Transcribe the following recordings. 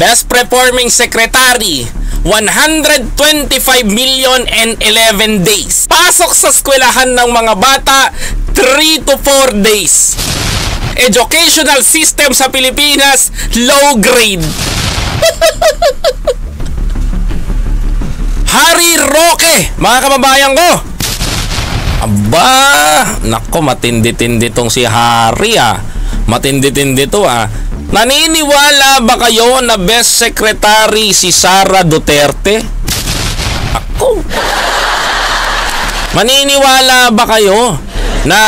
Best Performing Secretary, 125 million and 11 days. Pasok sa eskwelahan ng mga bata, 3 to 4 days. Educational system sa Pilipinas, low grade. Harry Roque, mga kababayan ko. Aba, nako, matindi-tindi tong si Harry Matindi-tindi to Naniniwala ba kayo na best secretary si Sara Duterte? Ako. Maniniwala ba kayo na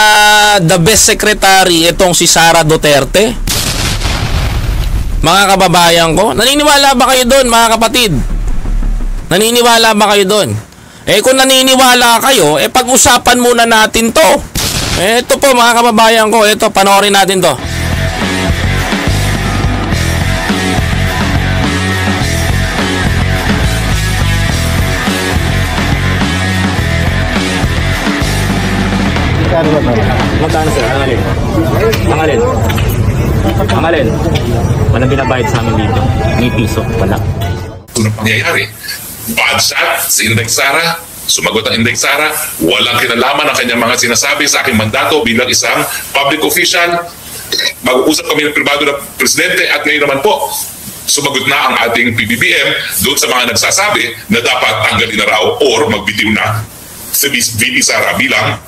the best secretary itong si Sara Duterte? Mga kababayan ko, naniniwala ba kayo doon, mga kapatid? Naniniwala ba kayo doon? Kung naniniwala kayo, pag-usapan muna natin to. Ito po, mga kababayan ko, ito, panoorin natin to. Magkano sir? Ang alin? Walang binabayad sa amin dito. May piso, wala. Unang pangyayari, bad shot si Inday Sara, sumagot ang Inday Sara, walang kinalaman ang kanyang mga sinasabi sa aking mandato bilang isang public official. Mag-uusap kami ng pribado ng presidente at ngayon naman po, sumagot na ang ating PBBM doon sa mga nagsasabi na dapat tanggalin na raw or magbitiw na si VP Sara bilang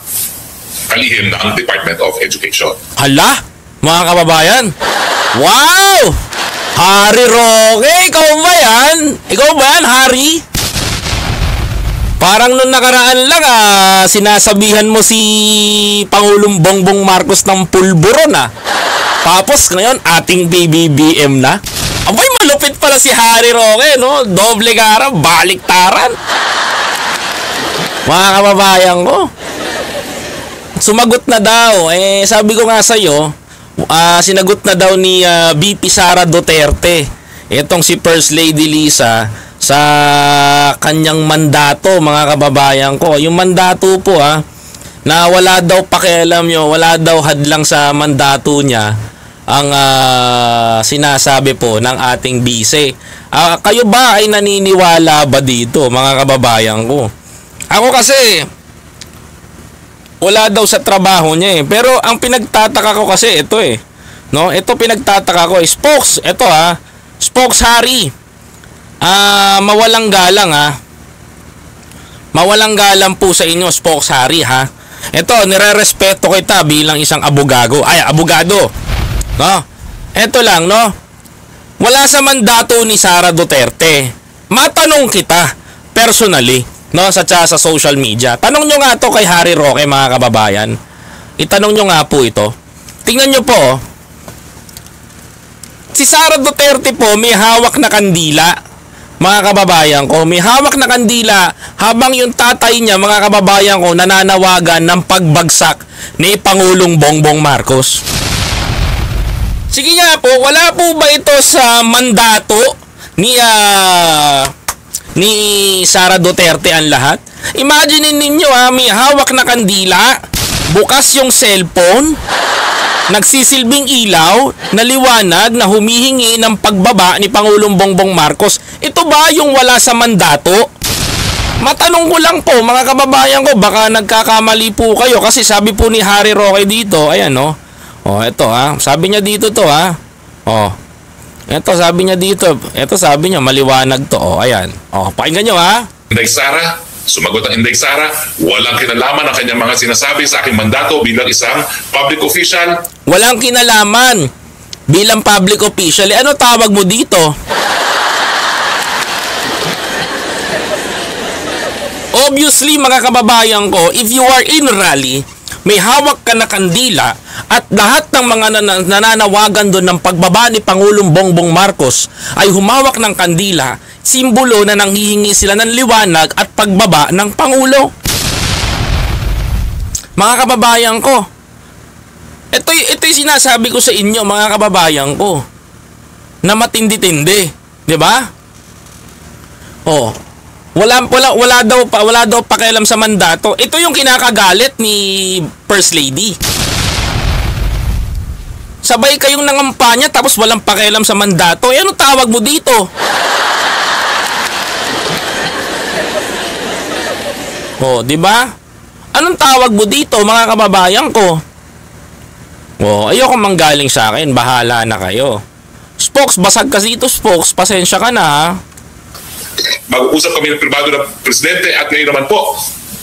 kalihim ng Department of Education. Hala, mga kababayan. Wow! Harry Roque, ikaw ba yan? Ikaw ba yan, Harry? Parang nung nakaraan lang sinasabihan mo si Pangulong Bongbong Marcos ng pulburon Tapos ngayon, ating BBBM na. Abay, malupit pala si Harry Roque, no? Doble gara, baliktaran. Mga kababayan ko. Sumagot na daw. Sabi ko nga sa'yo, sinagot na daw ni VP Sara Duterte itong si First Lady Lisa sa kanyang mandato, mga kababayan ko. Yung mandato po na wala daw pakialam nyo, wala daw hadlang sa mandato niya ang sinasabi po ng ating bise. Kayo ba ay naniniwala ba dito, mga kababayan ko? Ako kasi wala daw sa trabaho niya pero ang pinagtataka ko kasi ito no? Ito pinagtataka ko spokes, ito spokes Harry. Mawalang galang Mawalang galang po sa inyo, spokes Harry Ito, nirerespeto kita bilang isang abogado. No? Ito lang, no? Wala sa mandato ni Sara Duterte. Matanong kita personally, no, sa social media. Tanong nyo nga to kay Harry Roque, mga kababayan. Itanong nyo nga po ito. Tingnan nyo po. Si Sara Duterte po may hawak na kandila, mga kababayan ko. May hawak na kandila habang yung tatay niya, mga kababayan ko, nananawagan ng pagbagsak ni Pangulong Bongbong Marcos. Sige nga po, wala po ba ito sa mandato ni Sara Duterte ang lahat? Imagine ninyo may hawak na kandila, bukas yung cellphone, nagsisilbing ilaw, na liwanag na humihingi ng pagbaba ni Pangulong Bongbong Marcos. Ito ba yung wala sa mandato? Matanong ko lang po, mga kababayan ko, baka nagkakamali po kayo kasi sabi po ni Harry Roque dito, ayan ito sabi niya dito to ito sabi niya dito. Ito sabi niya maliwanag to. Ayan. Pakinggan niyo Inday Sara, sumagot ang Inday Sara, walang kinalaman ang kanyang mga sinasabi sa aking mandato bilang isang public official. Walang kinalaman bilang public official. Ano tawag mo dito? Obviously, mga kababayan ko, if you are in rally, may hawak ka na kandila at lahat ng mga nananawagan doon ng pagbaba ni Pangulong Bongbong Marcos ay humawak ng kandila, simbolo na nanghihingi sila ng liwanag at pagbaba ng Pangulo. Mga kababayan ko, ito yung sinasabi ko sa inyo, mga kababayan ko, na matindi-tindi, di ba? Wala daw pakialam sa mandato. Ito yung kinakagalit ni First Lady. Sabay kayong nangampanya tapos walang pakialam sa mandato. Eh, ano tawag mo dito? Oh, di ba? Anong tawag mo dito, mga kababayan ko? Oh, ayoko manggaling sa akin. Bahala na kayo. Spokes, basag kasi ito, Spokes. Pasensya ka na, ha? Mag-uusap kami ng pribado ng presidente at ngayon naman po,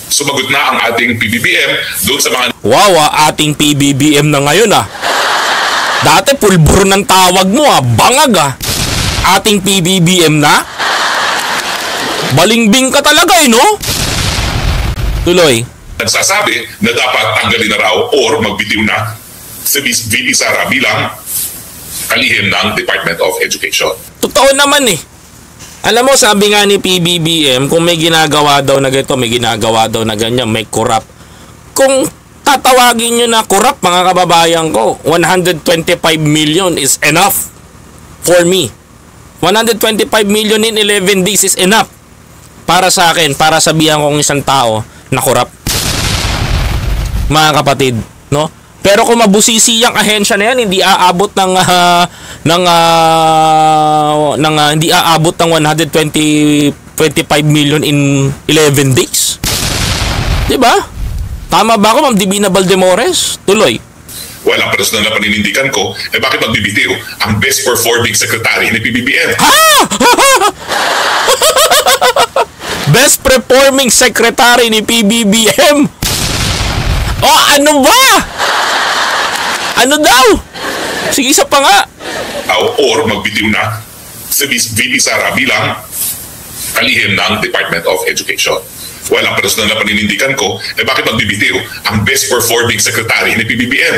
sumagot na ang ating PBBM doon sa mga... Wow, ating PBBM na ngayon, ah. Dati pulburo ng tawag mo, ah. Bangag, ah. Ating PBBM na? Balingbing ka talaga, eh, no? Tuloy. Nagsasabi na dapat tanggalin na raw or magbitiw na si VP Sara bilang kalihim ng Department of Education. Totoo naman, eh. Alam mo, sabi nga ni PBBM, kung may ginagawa daw na ganito, may ginagawa daw na ganyan, may corrupt. Kung tatawagin nyo na corrupt, mga kababayan ko, 125 million is enough for me. 125 million in 11 days is enough para sa akin, para sabihan kong isang tao na corrupt. Mga kapatid, no? Pero kung mabusisi yung ahensya na yan, hindi aabot ng hindi aabot ng 125 million in 11 days. 'Di ba? Tama ba ako, Ma'am Divina Valdemores? Tuloy. Walang personal na paninindigan ko, eh bakit magbibitiw ang best performing secretary ni PBBM? Best performing secretary ni PBBM? Oh, ano ba? Ano daw? Sige, isa pa nga. Or magbitiw na si VP Sara bilang kalihim ng Department of Education. Walang personal na paninindigan ko, eh bakit magbibitiw ang best performing secretary ni PBBM?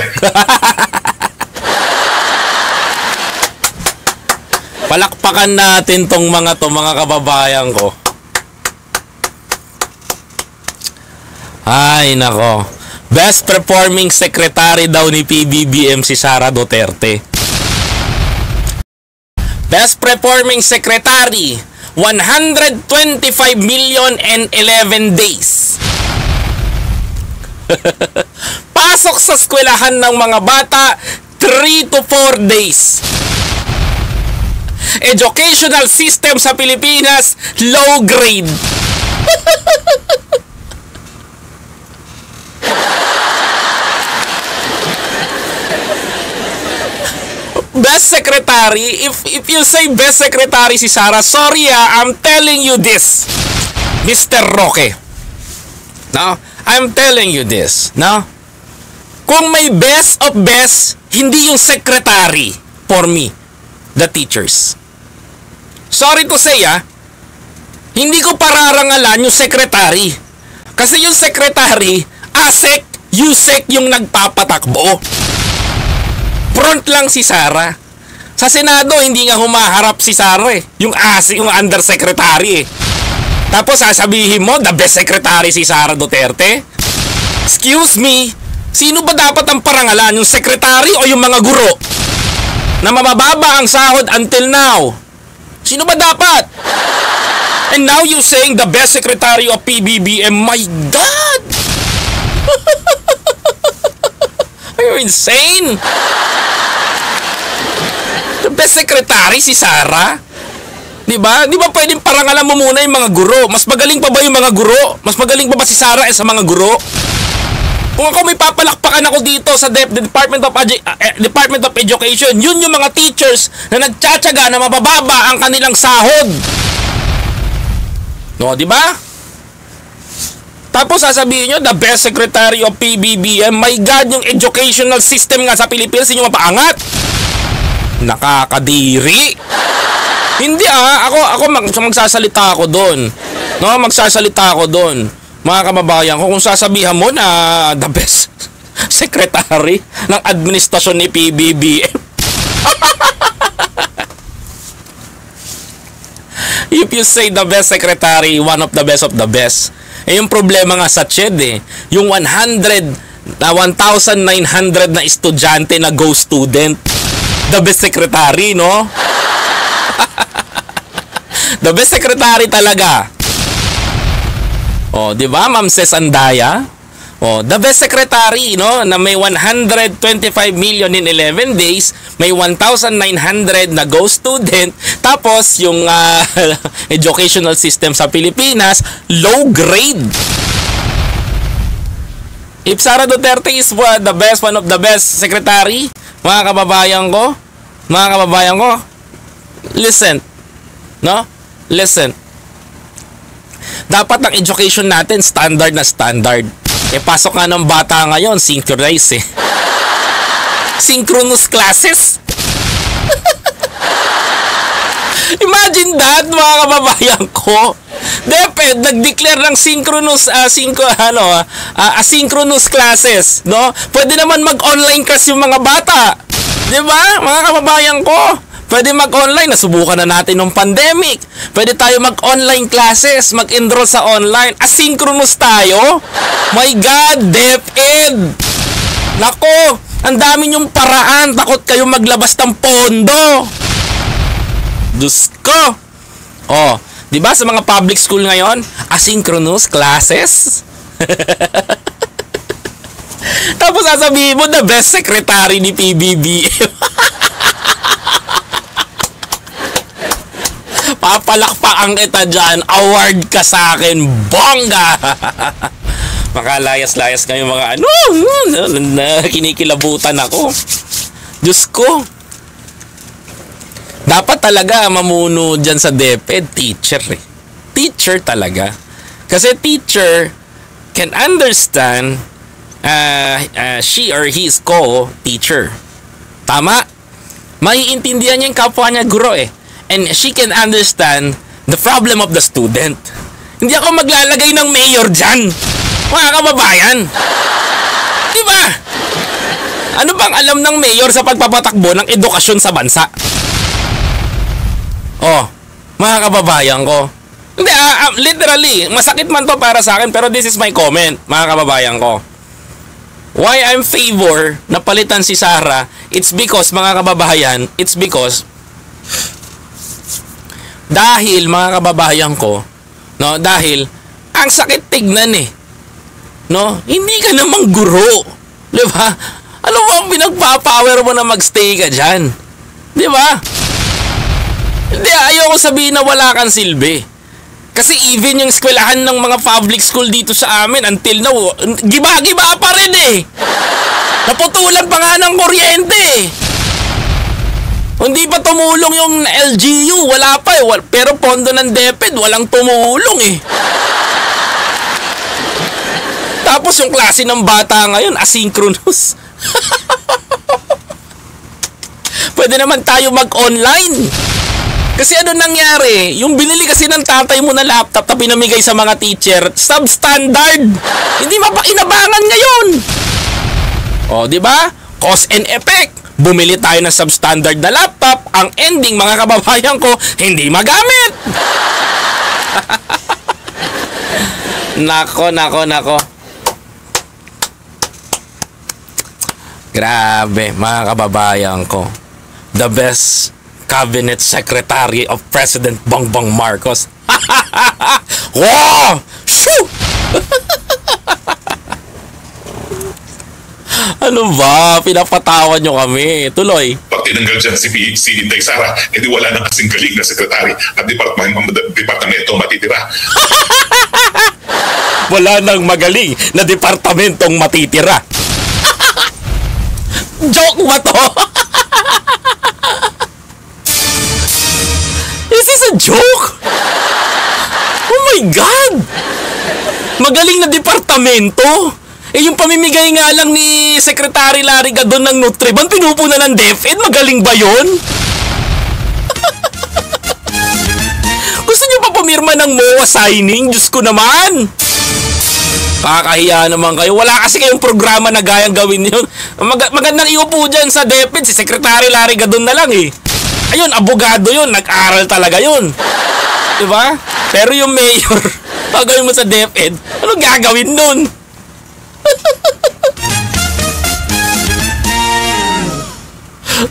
Palakpakan natin tong mga kababayan ko. Ay, nako. Best performing secretary daw ni PBBM si Sara Duterte. Best performing secretary, 125 million and 11 days. Pasok sa eskwelahan ng mga bata, 3 to 4 days. Educational system sa Pilipinas, low grade. Best secretary, if you say best secretary si Sara, sorry, I'm telling you this, Mr. Roque. No? I'm telling you this, no? Kung may best of best, hindi yung secretary for me, the teachers. Sorry to say, hindi ko pararangalan yung secretary. Kasi yung secretary, ASEC, USEC yung nagpapatakbo. Front lang si Sara. Sa Senado, hindi nga humaharap si Sara eh. Yung ASEC, yung undersecretary eh. Tapos sasabihin mo, the best secretary si Sara Duterte? Excuse me, sino ba dapat ang parangalan? Yung secretary o yung mga guro? Na mabababa ang sahod until now. Sino ba dapat? And now you saying the best secretary of PBBM, my God! Are you insane? The best secretary si Sara? Di ba? Di ba pwedeng parangalan mo muna yung mga guro? Mas magaling pa ba yung mga guro? Mas magaling pa ba si Sara sa mga guro? Kung ako may papalakpakan ako dito sa Department of Education, yun yung mga teachers na nagtsatsaga na mabababa ang kanilang sahod. No, di ba? Tapos sasabihin nyo, the best secretary of PBBM, my God, yung educational system nga sa Pilipinas, yung mapaangat. Nakakadiri. Hindi ako magsasalita ako doon. No, magsasalita ako doon. Mga kababayan ko, kung sasabihan mo na the best secretary ng administrasyon ni PBBM. If you say the best secretary, one of the best. Eh yung problema nga sa CHED yung 1,900 na estudyante na go student. The best secretary, no? The best secretary talaga. Oh, di ba, Ma'am Ses Andaya? Oh, the best secretary, no, na may 125 million in 11 days, may 1,900 na go student, tapos yung educational system sa Pilipinas, low grade. If Sara Duterte is the best, one of the best secretary, mga kababayan ko, listen, no? Listen. Dapat ang education natin standard na standard. Pasok nga ng bata ngayon, synchronize synchronous classes. Imagine that, mga kababayan ko. DepEd nag-declare ng asynchronous classes, no? Pwede naman mag-online class yung mga bata. 'Di ba? Mga kababayan ko, pwede mag-online. Nasubukan na natin ng pandemic. Pwede tayo mag-online classes, mag-enroll sa online. Asynchronous tayo. My God, DepEd. Nako, ang dami niyong paraan. Takot kayo maglabas ng pondo. Diyos ko. Oh, di ba sa mga public school ngayon, asynchronous classes? Tapos sasabihin mo, the best secretary ni PBBM. Papalakpakan kita dyan. Award ka sa akin. Bongga! Makalayas-layas kayo mga kinikilabutan ako. Diyos ko. Dapat talaga mamuno dyan sa DepEd, teacher eh. Teacher talaga. Kasi teacher can understand she or his co-teacher. Tama? Maiintindihan niya yung kapwa niya guro eh. And she can understand the problem of the student. Hindi ako maglalagay ng mayor dyan, mga kababayan. Diba? Ano bang alam ng mayor sa pagpapatakbo ng edukasyon sa bansa? Oh, mga kababayan ko. Hindi, literally, masakit man to para sa akin, pero this is my comment, mga kababayan ko. Why I'm favor na palitan si Sara, it's because, mga kababayan, it's because, dahil, mga kababayan ko, no, dahil, ang sakit tignan eh. No, hindi ka namang guro. Di ba? Ano ba ang pinagpapower mo na magstay ka dyan? Di ba? Hindi, ayoko sabihin na wala kang silbi. Kasi even yung eskwelahan ng mga public school dito sa amin, until now, giba-giba pa rin eh. Naputulan pa nga ng kuryente eh. Hindi pa tumulong yung LGU, wala pa eh. Pero pondo ng DepEd, walang tumulong eh. Tapos yung klase ng bata ngayon, asynchronous. Pwede naman tayo mag-online. Kasi ano nangyari? Yung binili kasi ng tatay mo na laptop na pinamigay sa mga teacher, substandard. Hindi mapainabangan ngayon. O, di ba? Cause and effect. Bumili tayo ng substandard na laptop. Ang ending, mga kababayan ko, hindi magamit. Nako. Grabe, mga kababayan ko. The best Cabinet Secretary of President Bongbong Marcos. Wow! Shoo! Ano ba? Pinapatawa nyo kami. Tuloy. Pag tinanggal dyan si Inday Sara, hindi wala nang kasing galing na sekretary at departamento matitira. Wala nang magaling na departamentong matitira. Joke ba to? Is this a joke? Oh my God! Magaling na departamento? Yung pamimigay nga lang ni Secretary Larry Gadon ng Nutriban, pinupuna ng DepEd, magaling ba yun? Gusto nyo pa pumirma ng MOA signing? Diyos ko naman! Kakahiya naman kayo. Wala kasi kayong programa na gayang gawin yun. Magandang iupo dyan sa DepEd, si Secretary Larry Gadon na lang eh. Ayun, abogado yun, nag-aral talaga yun. Diba? Pero yung mayor, pagawin mo sa DepEd, ano gagawin nun?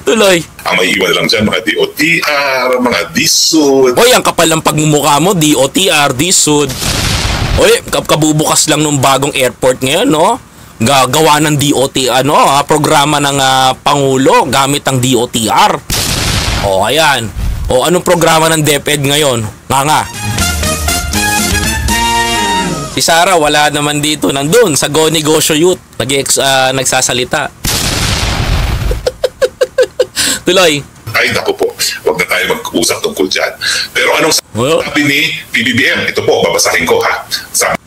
Tuloy. Ang may iwan lang dyan, mga DOTR, mga DSUD. Hoy, ang kapal ng pagmumukha mo, DOTR, DSUD. Oy, kabubukas lang nung bagong airport ngayon, no? Gagawa ng DOT, programa ng Pangulo gamit ang DOTR. O, ayan. O, anong programa ng DepEd ngayon? Nga. Si Sara, wala naman dito. Nandun, sa Go Negosyo Youth. Nagsasalita. Tuloy. Ay, naku po. Huwag na tayo mag-usap tungkol dyan. Pero anong sabi ni PBBM? Ito po, babasahin ko ha.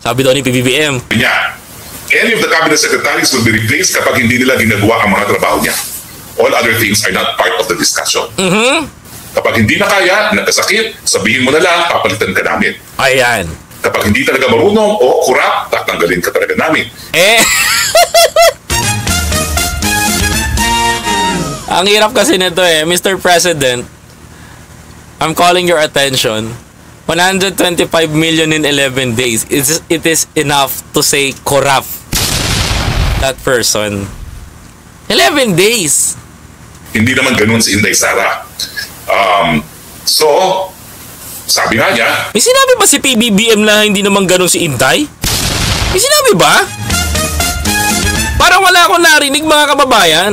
Sabi daw ni PBBM niya, any of the cabinet secretaries will be replaced kapag hindi nila ginagawa ang mga trabaho niya. All other things are not part of the discussion. Kapag hindi na kaya, nagkasakit, sabihin mo na lang, papalitan ka namin. Ayan. Kapag hindi talaga marunong o kurap, tatanggalin ka talaga namin. Ang hirap kasi nito Mr. President, I'm calling your attention. 125 million in 11 days. It is enough to say corrupt that person. 11 days. Hindi naman ganun si Inday Sara. So, sabi nga niya, may sinabi ba si PBBM na hindi naman ganun si Inday? May sinabi ba? Parang wala akong narinig, mga kababayan.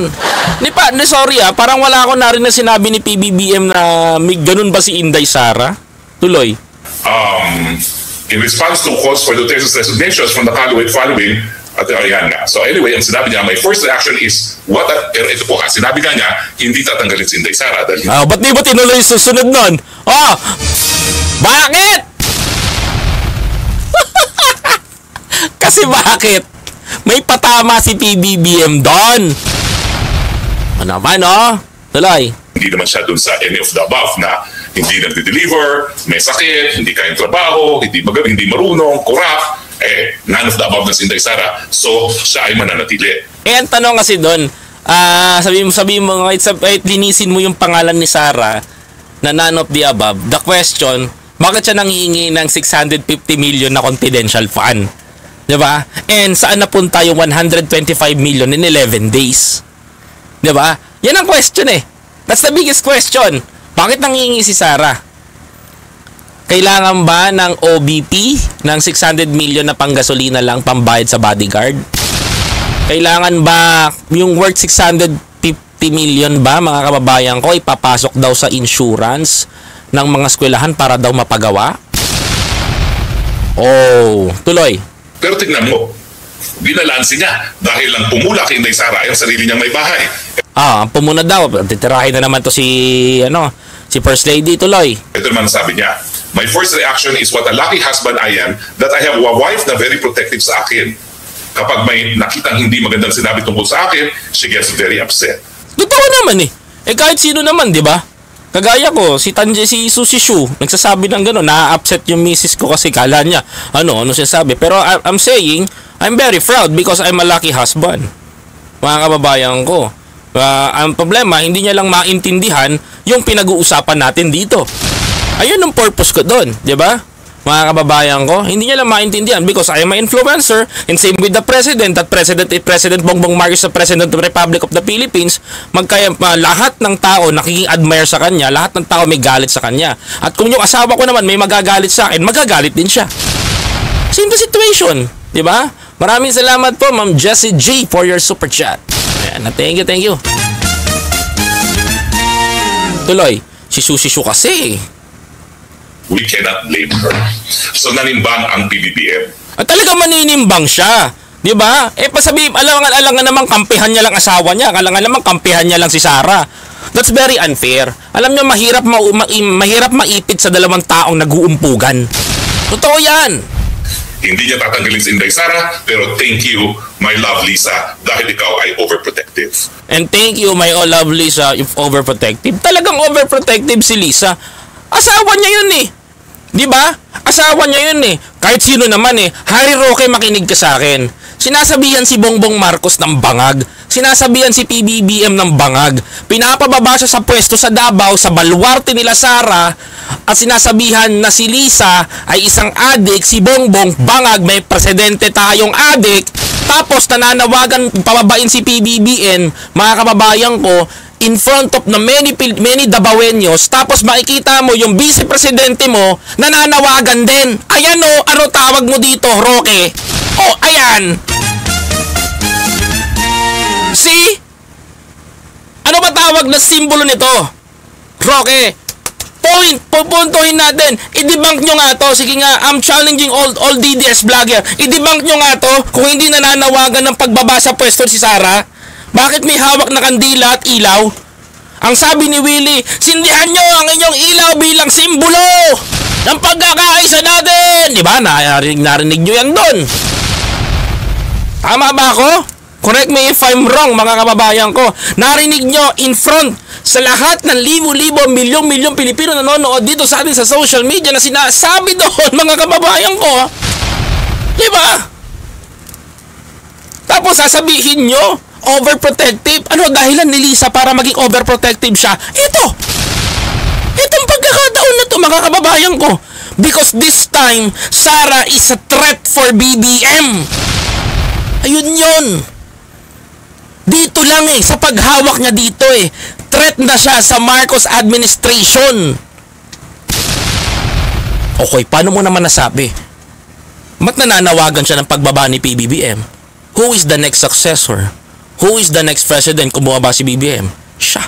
Sorry parang wala akong narinig na sinabi ni PBBM na may ganun ba si Inday Sara? Tuloy. In response to calls for Duterte's resignations from the Caluet following at ayan nga. So anyway, ang sinabi niya, my first reaction is, pero ito po sinabi nga niya, hindi tatanggalin si Inday Sara dahil ba't di ba tinuloy susunod nun? Bakit? Kasi bakit? May patama si PBBM doon. Ano naman, Tuloy. Hindi naman siya dun sa any of the above na hindi nagde-deliver, may sakit, hindi kayang trabaho, hindi magaling, hindi marunong, corrupt, none of the above na si Inday Sara. So, siya ay mananatili. Ang tanong kasi doon, sabi mo, linisin mo yung pangalan ni Sara na none of the above. The question, bakit siya nanghihingi ng 650 million na confidential fund? Diba? And saan napunta yung 125 million in 11 days? Diba? Yan ang question That's the biggest question. Bakit nanghihingi si Sara? Kailangan ba ng OBP ng 600 million na panggasolina lang pambayad sa bodyguard? Kailangan ba yung worth 650 million ba, mga kababayan ko, ipapasok daw sa insurance ng mga eskwelahan para daw mapagawa? Tuloy. Pero tignan mo, binalansi niya dahil lang pumula kay Inday Sara ay ang sarili niyang may bahay. Pumuna daw. Titirahin na naman to si First Lady. Tuloy. Ito naman sabi niya, my first reaction is what a lucky husband I am that I have a wife na very protective sa akin. Kapag may nakitang hindi magandang sinabi tungkol sa akin, she gets very upset. Totoo naman kahit sino naman, di ba? Kagaya ko, si Susie Shu, nagsasabi ng gano'n, na-upset yung misis ko kasi kala niya, ano siya sabi. Pero I'm saying, I'm very proud because I'm a lucky husband. Mga kababayan ko. Ang problema, hindi niya lang maintindihan yung pinag-uusapan natin dito. Ayun ang purpose ko doon, di ba? Mga kababayan ko, hindi niya lang maintindihan because I am an influencer and same with the President, that President Bongbong Marcos, the President of the Republic of the Philippines, lahat ng tao nakiking-admire sa kanya, lahat ng tao may galit sa kanya. At kung yung asawa ko naman may magagalit sa akin, magagalit din siya. Same the situation, di ba? Maraming salamat po, Ma'am Jessie G, for your super chat. Ayan, thank you. Tuloy, si Susie Shu kasi. We cannot blame her. So nanimbang ang PBBM. At talaga maninimbang siya. Di ba? Pasabi, alangan naman kampihan niya lang asawa niya. Alangan naman kampihan niya lang si Sara. That's very unfair. Alam niyo, mahirap maipit sa dalawang taong nag-uumpugan. Totoo yan. Hindi niya tatanggalin si Inday Sara, pero thank you, my love Lisa, dahil ikaw ay overprotective. And thank you, my love Lisa, if overprotective. Talagang overprotective si Lisa. Asawa niya yun Di ba? Asawa niya yun Kahit sino naman Harry Roque, makinig ka sa akin. Sinasabihan si Bongbong Marcos ng bangag. Sinasabihan si PBBM ng bangag. Pinapababa siya sa pwesto sa Davao, sa baluarte nila Sara. At sinasabihan na si Lisa ay isang adik, si Bongbong bangag, may presidente tayong adik. Tapos nananawagan pababain si PBBM, mga kababayan ko, in front of na many Dabawenyos, tapos makikita mo yung vice presidente mo nananawagan din. Ayan o, ano tawag mo dito, Roque? O, ayan. See? Ano ba tawag na simbolo nito? Roque, pupuntuhin natin. I-debunk nyo nga to. Sige nga, I'm challenging all DDS vlogger. I-debunk nyo nga to kung hindi nananawagan ng pagbaba sa pwesto si Sara. Bakit may hawak na kandila at ilaw? Ang sabi ni Willie, sindihan nyo ang inyong ilaw bilang simbolo ng pagkakaisa natin. Diba? Narinig nyo yan doon. Tama ba ako? Correct me if I'm wrong, mga kababayan ko. Narinig nyo in front sa lahat ng libo-libo, milyong-milyong Pilipino nanonood dito sa atin sa social media na sinasabi doon, mga kababayan ko. Diba? Tapos sasabihin nyo, overprotective. Ano dahilan ni Lisa para maging overprotective siya? Itong pagkakataon na to, mga kababayan ko. Because this time, Sara is a threat for BBM. Ayun yun. Dito lang sa paghawak niya dito threat na siya sa Marcos administration. Okay, paano mo naman nasabi? Ba't nananawagan siya ng pagbaba ni PBBM? Who is the next successor? Who is the next president kung bumaba si BBM? Siya.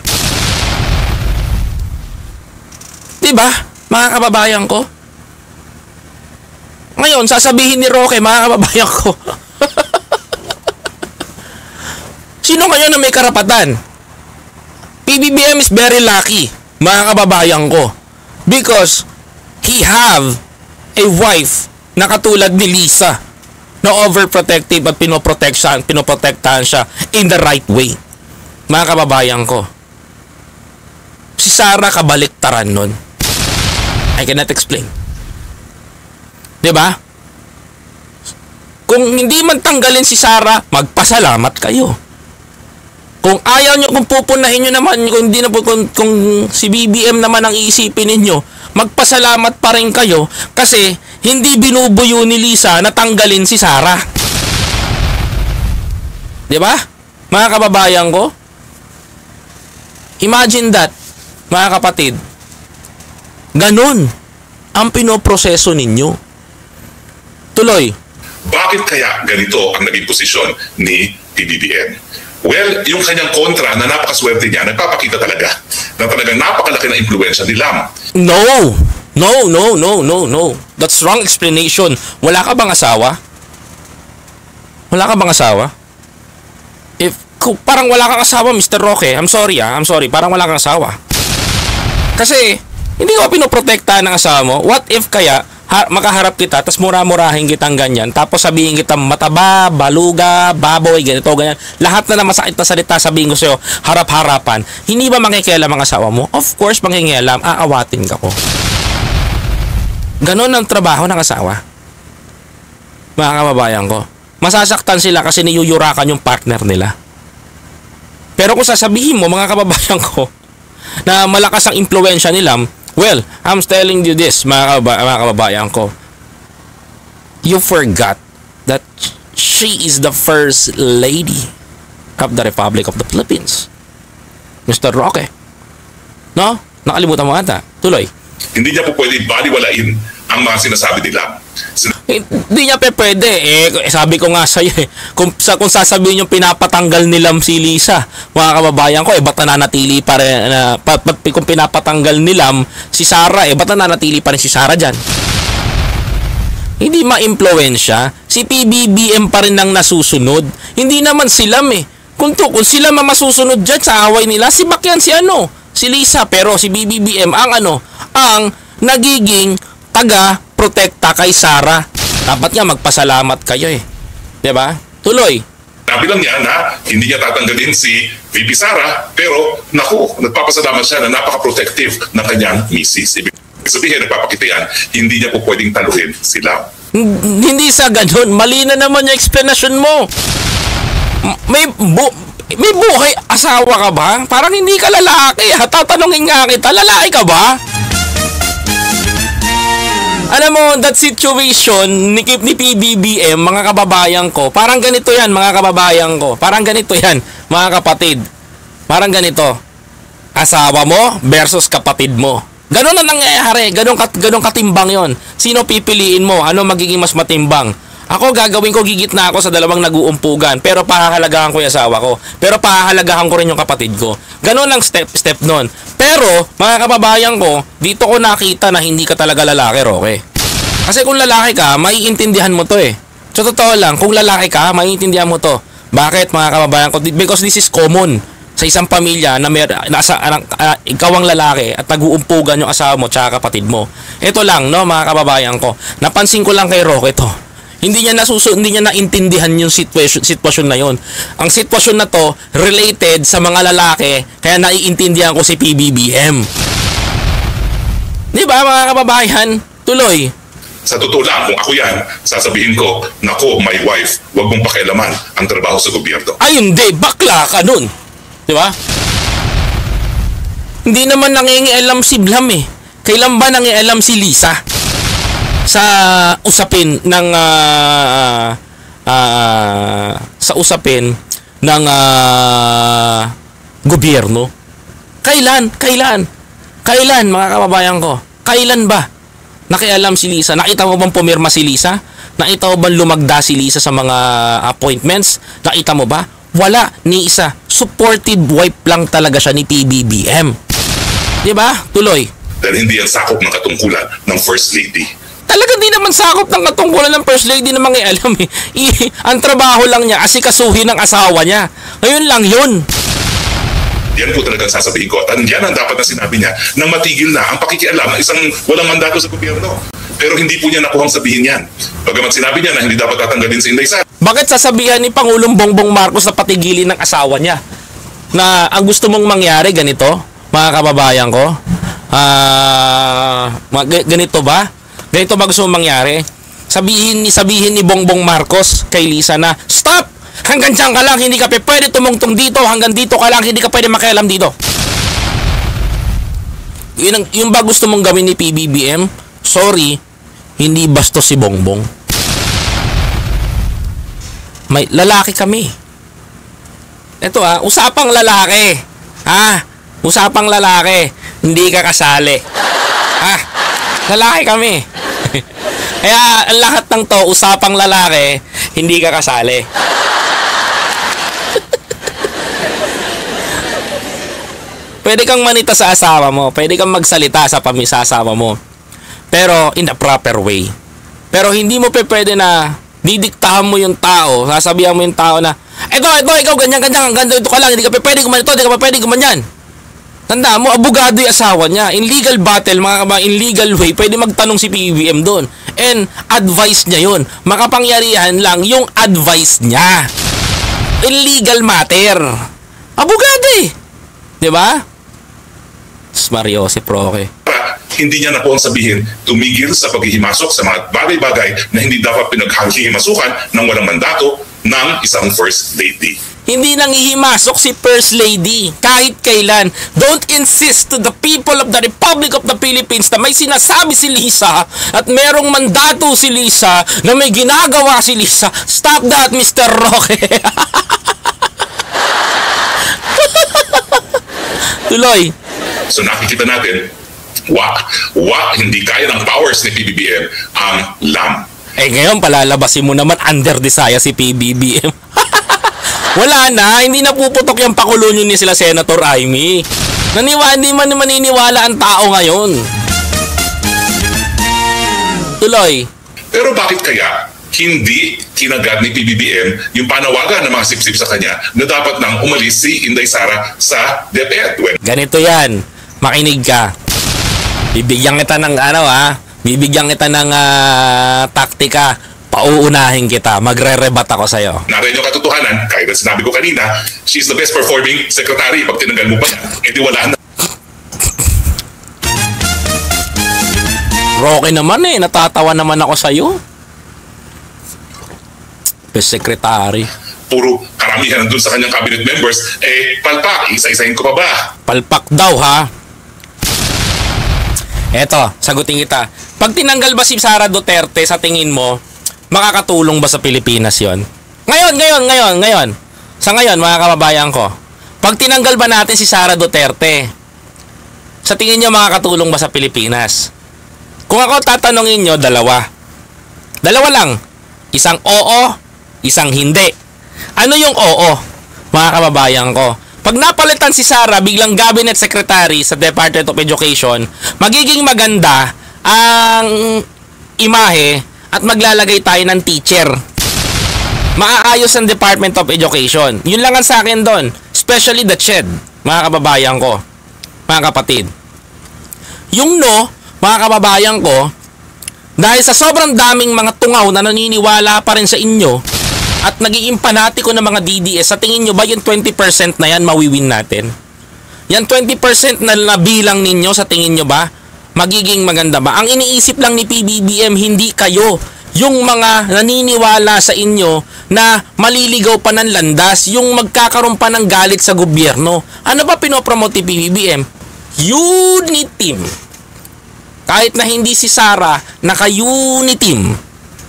Diba, mga kababayan ko? Ngayon, sasabihin ni Roque, mga kababayan ko, sino ngayon na may karapatan? PBBM is very lucky, mga kababayan ko, because he have a wife na katulad ni Lisa na overprotective at pinoprotektahan siya in the right way. Mga kababayan ko, si Sara kabaliktaran nun. I cannot explain. Diba? Kung hindi man tanggalin si Sara, magpasalamat kayo. Kung ayaw nyo, kung pupunahin nyo naman, kung hindi na po, kung si BBM naman ang iisipin ninyo, magpasalamat pa rin kayo kasi hindi binubuyo ni Lisa na tanggalin si Sara. Diba? Mga kababayan ko, imagine that, mga kapatid, ganun ang pinoproseso ninyo. Tuloy. Bakit kaya ganito ang naging posisyon ni PBBM? Well, yung kanyang kontra na napakaswerte niya, nagpapakita talaga na talagang napakalaki na impluwensya ni Lam. No. That's wrong explanation. Wala ka bang asawa? Parang wala kang asawa, Mr. Roque. I'm sorry, parang wala kang asawa. Kasi, hindi ko pinoprotektahan ng asawa mo. What if kaya, makaharap kita, tapos mura-murahin kitang ganyan, tapos sabihin kita mataba, baluga, baboy, ganito, ganyan. Lahat na masakit na salita sabihin ko sa'yo, harap-harapan. Hindi ba mangikialam ang asawa mo? Of course, mangingialam. Aawatin ka ko. Ganon ang trabaho ng asawa. Mga kababayan ko. Masasaktan sila kasi niyuyurakan yung partner nila. Pero kung sasabihin mo, mga kababayan ko, na malakas ang impluwensya nila, well, I'm telling you this, mga kababayan ko. You forgot that she is the first lady of the Republic of the Philippines. Mr. Roque. No? Nakalimutan mo ata. Tuloy. Hindi niya po pwede baliwalain ang mga sinasabi nila. Hindi niya pwede. Sabi ko nga sa'yo kung sasabihin yung pinapatanggal nilang si Lisa, mga kababayan ko, ba't nananatili pa rin, kung pinapatanggal nilang si Sara, ba't nananatili pa rin si Sara dyan? Hindi ma-impluwensya. Si PBBM pa rin ang nasusunod. Hindi naman sila Kung sila masusunod dyan sa away nila, si Bakyan, si Lisa, pero si BBBM ang nagiging taga-protekta kay Sara. Dapat nga magpasalamat kayo Diba? Tuloy. Sabi lang niya na hindi niya tatanggalin si VP Sara, pero nagpapasalamat siya na napaka-protective ng kanyang misis. Ibig sabihin, nagpapakita yan, hindi niya po pwedeng taluhin sila. Hindi sa ganun. Mali na naman yung explanation mo. May buhay asawa ka ba? Parang hindi ka lalaki. Tatanungin nga kita, lalaki ka ba? Alam mo, that situation ni PBBM, mga kababayan ko, parang ganito yan, mga kababayan ko. Parang ganito yan, mga kapatid. Parang ganito. Asawa mo versus kapatid mo. Ganun na nangyayari. Ganun katimbang yon. Sino pipiliin mo? Ano magiging mas matimbang? Ako gagawin ko, gigitna ako sa dalawang nag-uumpugan, pero pahahalagahan ko yung asawa ko. Pero pahahalagahan ko rin yung kapatid ko. Ganun ang step nun. Pero, mga kababayan ko, dito ko nakita na hindi ka talaga lalaki, Roque. Kasi kung lalaki ka, maiintindihan mo to eh. So, totoo lang, kung lalaki ka, maiintindihan mo to. Bakit, mga kababayan ko? Because this is common sa isang pamilya na ikaw ang lalaki at nag-uumpugan yung asawa mo tsaka kapatid mo. Ito lang, no, mga kababayan ko. Napansin ko lang kay Roque to. Hindi niya naintindihan yung sitwasyon na yon. Ang sitwasyon na to related sa mga lalaki, kaya naiintindihan ko si PBBM. Di ba, mga kababayan? Tuloy. Sa totoo lang, kung ako yan, sasabihin ko, nako, my wife, wag mong pakialaman ang trabaho sa gobyerno. Ay, hindi. Bakla ka nun. Di ba? Hindi naman nangingialam si Blam eh. Kailan ba nangingialam si Lisa sa usapin ng gobyerno? Kailan mga kababayan ko? Kailan ba nakialam si Lisa? Nakita mo bang pumirma si Lisa? Nakita mo bang lumagda si Lisa sa mga appointments? Nakita mo ba? Wala, ni isa. Supportive wife lang talaga siya ni PBBM. Di ba? Tuloy. Dahil hindi yan sakop ng katungkulan ng First Lady. Talaga di naman sakop ng katungkulan ng First Lady na mangialam eh. Ang trabaho lang niya, asikasuhin ng asawa niya. Ngayon lang yun. Yan po talagang sasabihin ko. At yan ang dapat na sinabi niya nang matigil na ang pakikialam ng isang walang mandato sa gobyerno. Pero hindi po niya nakuhang sabihin yan. Bagamat sinabi niya na hindi dapat tatanggalin si Inday Sara. Bakit sasabihan ni Pangulong Bongbong Marcos na patigilin ng asawa niya? Na ang gusto mong mangyari ganito, mga kababayan ko? Ganito ba? Ganito ba gusto mong mangyari? Sabihin ni Bongbong Marcos kay Lisa na, stop! Hanggang dyan ka lang, hindi ka pwede tumungtong dito. Hanggang dito ka lang, hindi ka pwede makialam dito. Yung ba gusto mong gawin ni PBBM? Sorry, hindi bastos si Bongbong. May lalaki kami. Ito usapang lalaki. Usapang lalaki. Hindi ka kasali. Lalaki kami. Kaya ang lahat ng to, usapang lalaki, hindi ka kasali. Pwede kang manita sa asawa mo. Pwede kang magsalita sa asawa mo. Pero in a proper way. Pero hindi mo pwede na didiktahan mo yung tao, sasabihan mo yung tao na, ikaw, ganyan, dito ka lang, hindi ka pwede gumanito, hindi ka pwede gumanyan. Tanda mo, abogado yung asawa niya. In legal battle, in legal way, pwede magtanong si PBBM doon. And advice niya yun. Makapangyarihan lang yung advice niya. In legal matter. Abogado eh. Diba? Mario, si Roque. Hindi niya na po ang sabihin tumigil sa paghihimasok sa mga bagay-bagay na hindi dapat pinaghihimasukan ng walang mandato ng isang First Lady. Hindi nanghihimasok si First Lady kahit kailan. Don't insist to the people of the Republic of the Philippines na may sinasabi si Lisa at merong mandato si Lisa na may ginagawa si Lisa. Stop that, Mr. Roque. Tuloy. So nakikita natin, hindi kaya ng powers ni PBBM ang LAM. Ngayon palalabasin mo naman under desire si PBBM. Wala na, hindi na puputok yung pakulo nyo ni sila Senator Amy. Hindi man maniniwala ang tao ngayon. Tuloy. Pero bakit kaya hindi kinagad ni PBBM yung panawagan ng mga sipsip sa kanya na dapat nang umalis si Inday Sara sa DepEd? Ganito yan, makinig ka. Bibigyan kita ng taktika. Pauunahin kita. Magre-rebat ako sa'yo. Nariyan yung katotohanan, kahit na sinabi ko kanina, she's the best performing secretary. Pag tinanggal mo pa yan, edi wala na. Roque naman natatawa naman ako sa'yo. Best secretary. Puro karamihan nandun sa kanyang cabinet members, palpak, isa-isahin ko pa ba? Palpak daw ha. Eto, sagutin kita. Pag tinanggal ba si Sara Duterte, sa tingin mo, makakatulong ba sa Pilipinas yon? Ngayon. Sa ngayon, mga kababayan ko. Pag tinanggal ba natin si Sara Duterte, Sa tingin nyo makakatulong ba sa Pilipinas? Kung ako tatanungin nyo, dalawa. Dalawa lang. Isang oo, isang hindi. Ano yung oo, mga kababayan ko? Pag napalitan si Sara biglang cabinet secretary sa Department of Education, magiging maganda ang imahe at maglalagay tayo ng teacher. Maaayos ang Department of Education. Yun lang ang sa akin doon. Especially the CHED, mga kababayan ko, mga kapatid. Yung no, mga kababayan ko, dahil sa sobrang daming mga tungaw na naniniwala pa rin sa inyo at naging panatiko ng mga DDS, sa tingin nyo ba yung 20% na yan mawiwin natin? Yan 20% na nabilang ninyo, sa tingin nyo ba magiging maganda ba? Ang iniisip lang ni PBBM, hindi kayo, yung mga naniniwala sa inyo na maliligaw pa ng landas, yung magkakaroon pa ng galit sa gobyerno. Ano ba pinopromote ni PBBM? Unity team. Kahit na hindi si Sara, naka-unity team.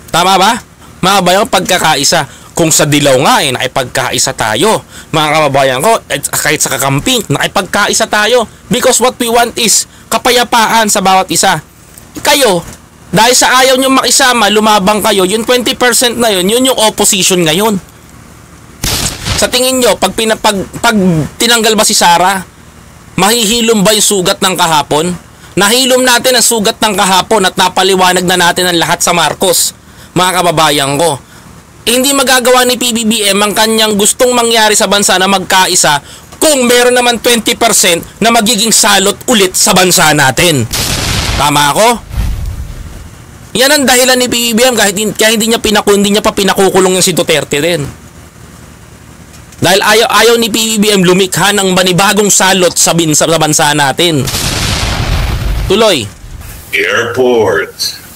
Tama ba? Mga kababayan, pagkakaisa. Kung sa Dilaw nga nakipagkaisa tayo. Mga kababayan ko, kahit sa Kakamping, nakipagkaisa tayo. Because what we want is kapayapaan sa bawat isa. Kayo, dahil sa ayaw nyo makisama, lumabang kayo, yung 20% na yun yung opposition ngayon. Sa tingin nyo, pag tinanggal ba si Sara, mahihilom ba yung sugat ng kahapon? Nahilom natin ang sugat ng kahapon at napaliwanag na natin ang lahat sa Marcos, mga kababayan ko. Hindi magagawa ni PBBM ang kanyang gustong mangyari sa bansa na magkaisa kung meron naman 20% na magiging salot ulit sa bansa natin. Tama ako? Yan ang dahilan ni PBBM kaya hindi niya pa pinakukulong yung si Duterte din. Dahil ayaw ni PBBM lumikha ng banibagong salot sa bansa natin. Tuloy. Airport.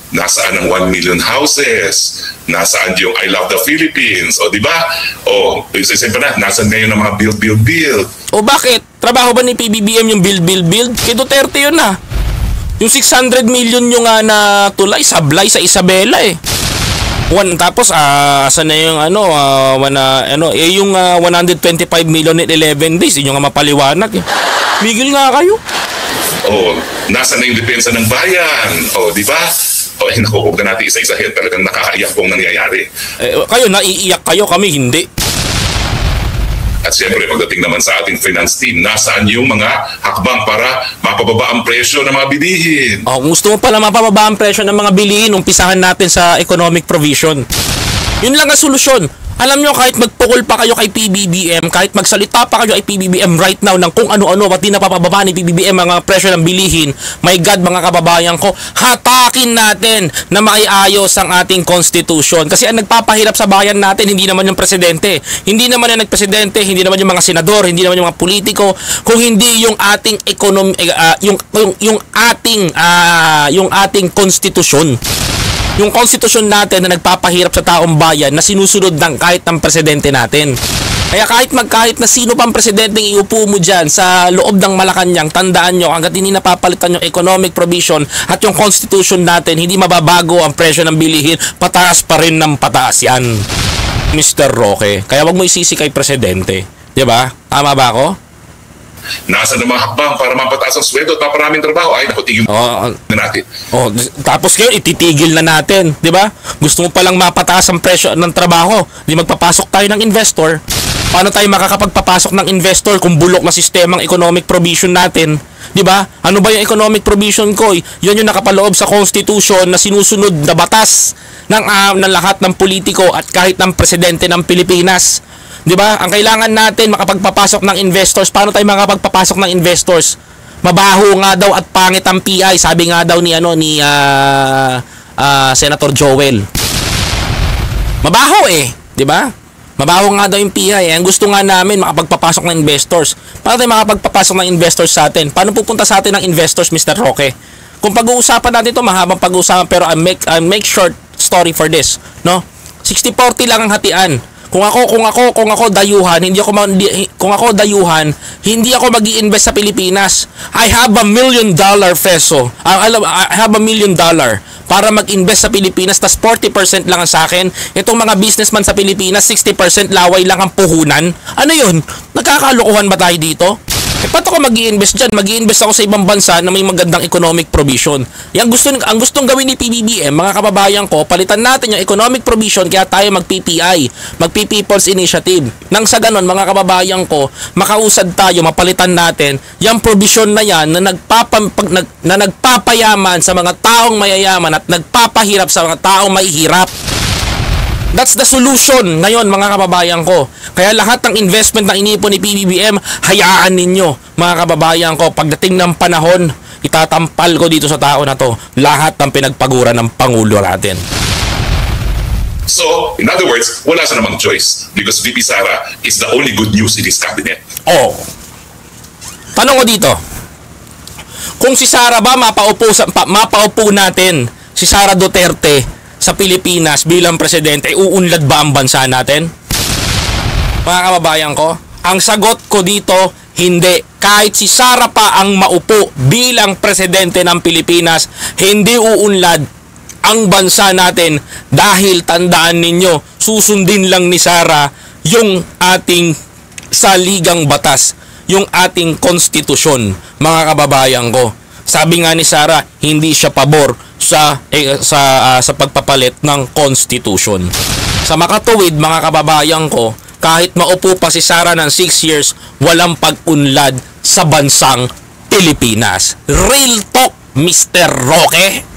Nasaan ang 1 million houses? Nasaan yung I love the Philippines? O, di ba? O, isa-isa pa na, nasaan ngayon ang mga build? O, bakit? Trabaho ba ni PBBM yung build? Kay Duterte yun na. Yung 600 million yung na tulay, sablay sa Isabela eh. Tapos, saan na yung yung 125 million in 11 days, yun yung mapaliwanag eh. Migil nga kayo. O, nasaan na yung depensa ng bayan? O, di ba? O, nakukuha na natin isa-isahin. Talagang nakakaiyak pong nangyayari. Kayo, naiiyak kayo, kami hindi. At siyempre, pagdating naman sa ating finance team, nasaan yung mga hakbang para mapababa ang presyo ng mga bilihin? Kung gusto mo pala mapababa ang presyo ng mga bilihin, umpisahan natin sa economic provision. Yun lang ang solusyon. Alam nyo, kahit magpukol pa kayo kay PBBM, kahit magsalita pa kayo kay PBBM right now ng kung ano-ano, pati napapababa ni PBBM mga presyo ng bilihin, my God, mga kababayan ko, hatakin natin na maiayos ang ating constitution. Kasi ang nagpapahirap sa bayan natin, hindi naman yung presidente, hindi naman yung nagpresidente, hindi naman yung mga senador, hindi naman yung mga politiko, kung hindi yung ating yung ating konstitusyon. Yung konstitusyon natin na nagpapahirap sa taong bayan na sinusunod ng kahit ng presidente natin. Kaya kahit na sino pang presidenteng iupo mo dyan sa loob ng Malacanang, tandaan nyo, hanggat hindi napapalitan yung economic provision at yung constitution natin, hindi mababago ang presyo ng bilihin, pataas pa rin ng pataas yan, Mr. Roque. Kaya wag mo isisi kay presidente. Diba? Tama ba ako? Nasa ng mga hakbang para mapataas ang sweldo at maparaming trabaho. Ay, naku, tigil na natin. Tapos ngayon, ititigil na natin. Di ba? Gusto mo palang mapataas ang presyo ng trabaho. Di magpapasok tayo ng investor. Paano tayo makakapagpapasok ng investor kung bulok na sistemang economic provision natin? Di ba? Ano ba yung economic provision ko? Yan yung nakapaloob sa constitution na sinusunod na batas ng lahat ng politiko at kahit ng presidente ng Pilipinas. Di ba? Ang kailangan natin makapagpapasok ng investors. Paano tayo makapagpapasok ng investors? Mabaho nga daw at pangit ang PI, sabi nga daw ni Senator Joel. Mabaho di ba? Mabaho nga daw yung PI. Ang gusto nga namin makapagpapasok ng investors. Paano tayo makapagpapasok ng investors sa atin? Paano pupunta sa atin ng investors, Mr. Roque? Kung pag-uusapan natin ito, mahabang pag-uusapan, pero I'll make short story for this, no? 60-40 lang ang hatian. Kung ako dayuhan, hindi ako magi-invest sa Pilipinas. I have $1 million peso. I have $1 million para mag-invest sa Pilipinas, tas 40% lang ang sa akin. Itong mga businessman sa Pilipinas, 60% laway lang ang puhunan. Ano yun? Nagkakalokohan ba tayo dito? Paano ako mag-i-invest dyan? Mag-i-invest ako sa ibang bansa na may magandang economic provision. Ang gustong gawin ni PBBM, mga kababayan ko, palitan natin yung economic provision kaya tayo mag-PPI, mag-People's Initiative. Nang sa ganon, mga kababayan ko, makausad tayo, mapalitan natin yung provision na yan na nagpapayaman sa mga taong mayayaman at nagpapahirap sa mga taong mahihirap. That's the solution ngayon, mga kababayan ko. Kaya lahat ng investment na inipon ni PBBM, hayaan ninyo, mga kababayan ko. Pagdating ng panahon, itatampal ko dito sa tao na to lahat ng pinagpaguran ng Pangulo natin. So, in other words, wala sa namang choice because VP Sara is the only good news in his cabinet. Oh. Tanong ko dito, kung si Sara ba mapaupo natin si Sara Duterte sa Pilipinas bilang presidente, uunlad ba ang bansa natin? Mga kababayan ko, ang sagot ko dito, hindi. Kahit si Sara pa ang maupo bilang presidente ng Pilipinas, hindi uunlad ang bansa natin dahil tandaan ninyo, susundin lang ni Sara yung ating saligang batas, yung ating konstitusyon, mga kababayan ko. Sabi nga ni Sara, hindi siya pabor sa pagpapalit ng constitution. Sa makatuwid, mga kababayan ko, kahit maupo pa si Sara ng 6 years, walang pag-unlad sa bansang Pilipinas. Real talk, Mr. Roque.